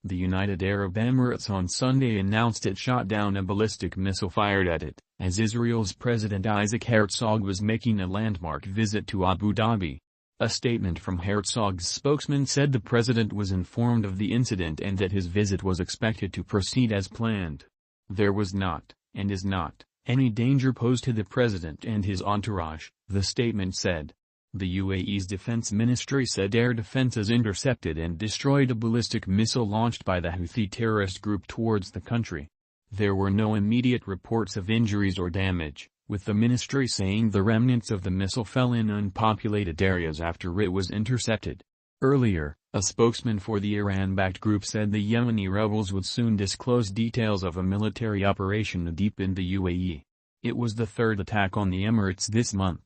The United Arab Emirates on Sunday announced it shot down a ballistic missile fired at it, as Israel's President Isaac Herzog was making a landmark visit to Abu Dhabi. A statement from Herzog's spokesman said the president was informed of the incident and that his visit was expected to proceed as planned. There was not, and is not, any danger posed to the president and his entourage, the statement said. The UAE's defense ministry said air defenses intercepted and destroyed a ballistic missile launched by the Houthi terrorist group towards the country. There were no immediate reports of injuries or damage, with the ministry saying the remnants of the missile fell in unpopulated areas after it was intercepted. Earlier, a spokesman for the Iran-backed group said the Yemeni rebels would soon disclose details of a military operation deep in the UAE. It was the third attack on the Emirates this month.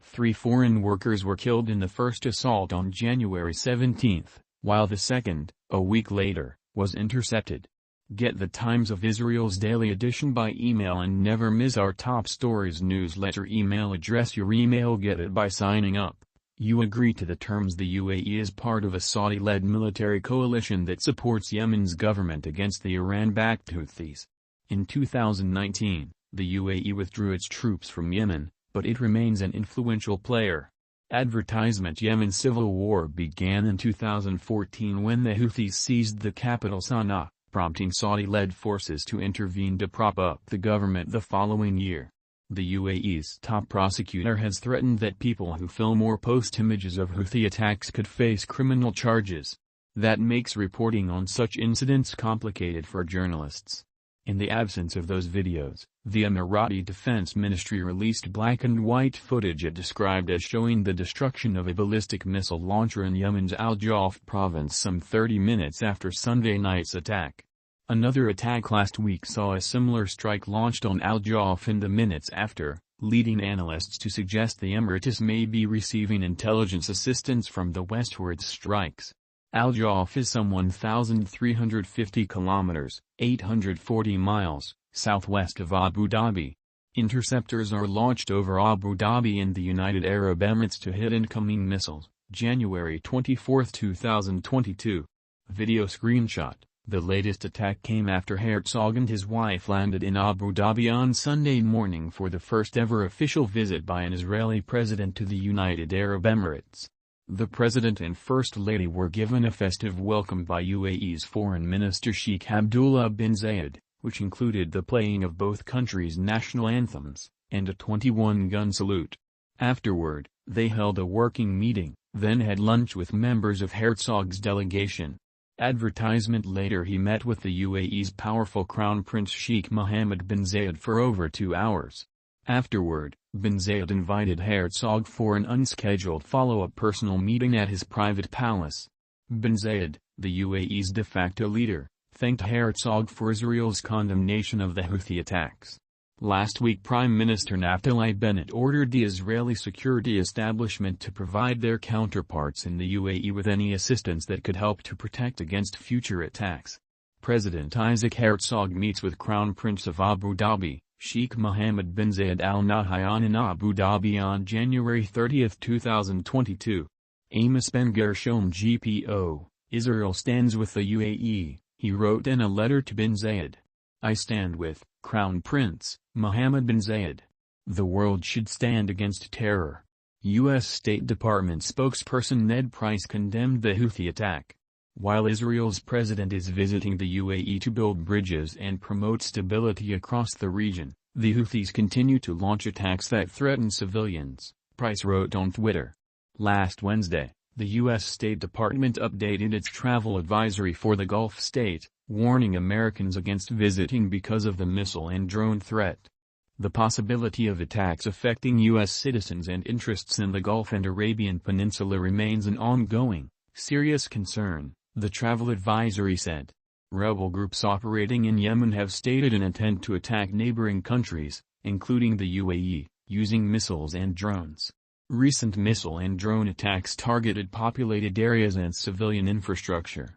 3 foreign workers were killed in the first assault on January 17, while the second, a week later, was intercepted. Get the Times of Israel's daily edition by email and never miss our top stories newsletter email address. Your email get it by signing up. You agree to the terms. The UAE is part of a Saudi-led military coalition that supports Yemen's government against the Iran-backed Houthis. In 2019, the UAE withdrew its troops from Yemen, but it remains an influential player. Advertisement. Yemen's civil war began in 2014 when the Houthis seized the capital Sana'a, prompting Saudi-led forces to intervene to prop up the government the following year. The UAE's top prosecutor has threatened that people who film or post images of Houthi attacks could face criminal charges. That makes reporting on such incidents complicated for journalists. In the absence of those videos, the Emirati Defense Ministry released black and white footage it described as showing the destruction of a ballistic missile launcher in Yemen's Al-Jawf province some 30 minutes after Sunday night's attack. Another attack last week saw a similar strike launched on Al-Jawf in the minutes after, leading analysts to suggest the Emirates may be receiving intelligence assistance from the westward strikes. Al-Jawf is some 1,350 kilometers, 840 miles, southwest of Abu Dhabi. Interceptors are launched over Abu Dhabi and the United Arab Emirates to hit incoming missiles. January 24, 2022. Video screenshot. The latest attack came after Herzog and his wife landed in Abu Dhabi on Sunday morning for the first ever official visit by an Israeli president to the United Arab Emirates. The president and first lady were given a festive welcome by UAE's foreign minister Sheikh Abdullah bin Zayed, which included the playing of both countries' national anthems, and a 21-gun salute. Afterward, they held a working meeting, then had lunch with members of Herzog's delegation. Advertisement. Later he met with the UAE's powerful Crown Prince Sheikh Mohammed bin Zayed for over 2 hours. Afterward, bin Zayed invited Herzog for an unscheduled follow-up personal meeting at his private palace. Bin Zayed, the UAE's de facto leader, thanked Herzog for Israel's condemnation of the Houthi attacks. Last week Prime Minister Naftali Bennett ordered the Israeli security establishment to provide their counterparts in the UAE with any assistance that could help to protect against future attacks. President Isaac Herzog meets with Crown Prince of Abu Dhabi, Sheikh Mohammed bin Zayed Al Nahyan in Abu Dhabi on January 30, 2022. Amos Ben Gershom GPO, Israel stands with the UAE, he wrote in a letter to bin Zayed. I stand with Crown Prince Mohammed bin Zayed. The world should stand against terror. U.S. State Department spokesperson Ned Price condemned the Houthi attack. While Israel's president is visiting the UAE to build bridges and promote stability across the region, the Houthis continue to launch attacks that threaten civilians, Price wrote on Twitter. Last Wednesday, the U.S. State Department updated its travel advisory for the Gulf state, warning Americans against visiting because of the missile and drone threat. The possibility of attacks affecting U.S. citizens and interests in the Gulf and Arabian Peninsula remains an ongoing, serious concern, the travel advisory said. Rebel groups operating in Yemen have stated an intent to attack neighboring countries, including the UAE, using missiles and drones. Recent missile and drone attacks targeted populated areas and civilian infrastructure.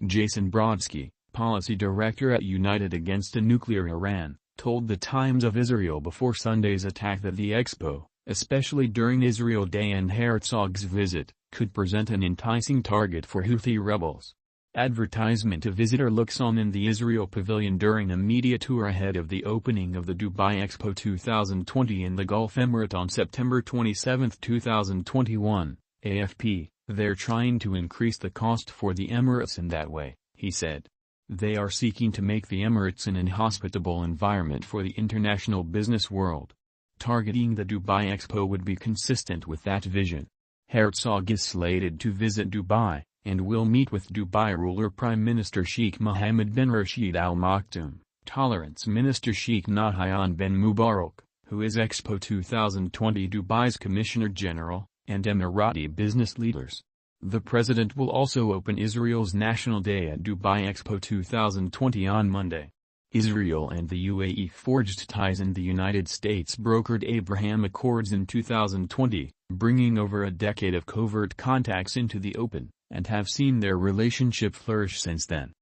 Jason Brodsky, policy director at United Against a Nuclear Iran, told the Times of Israel before Sunday's attack that the expo, especially during Israel Day and Herzog's visit, could present an enticing target for Houthi rebels. Advertisement: a visitor looks on in the Israel Pavilion during a media tour ahead of the opening of the Dubai Expo 2020 in the Gulf Emirate on September 27, 2021, AFP. "They're trying to increase the cost for the Emirates in that way," he said. "They are seeking to make the Emirates an inhospitable environment for the international business world. Targeting the Dubai Expo would be consistent with that vision." Herzog is slated to visit Dubai, and will meet with Dubai ruler Prime Minister Sheikh Mohammed bin Rashid Al Maktoum, Tolerance Minister Sheikh Nahyan bin Mubarak, who is Expo 2020 Dubai's Commissioner General, and Emirati business leaders. The president will also open Israel's National Day at Dubai Expo 2020 on Monday. Israel and the UAE forged ties, and the United States brokered Abraham Accords in 2020, bringing over a decade of covert contacts into the open, and have seen their relationship flourish since then.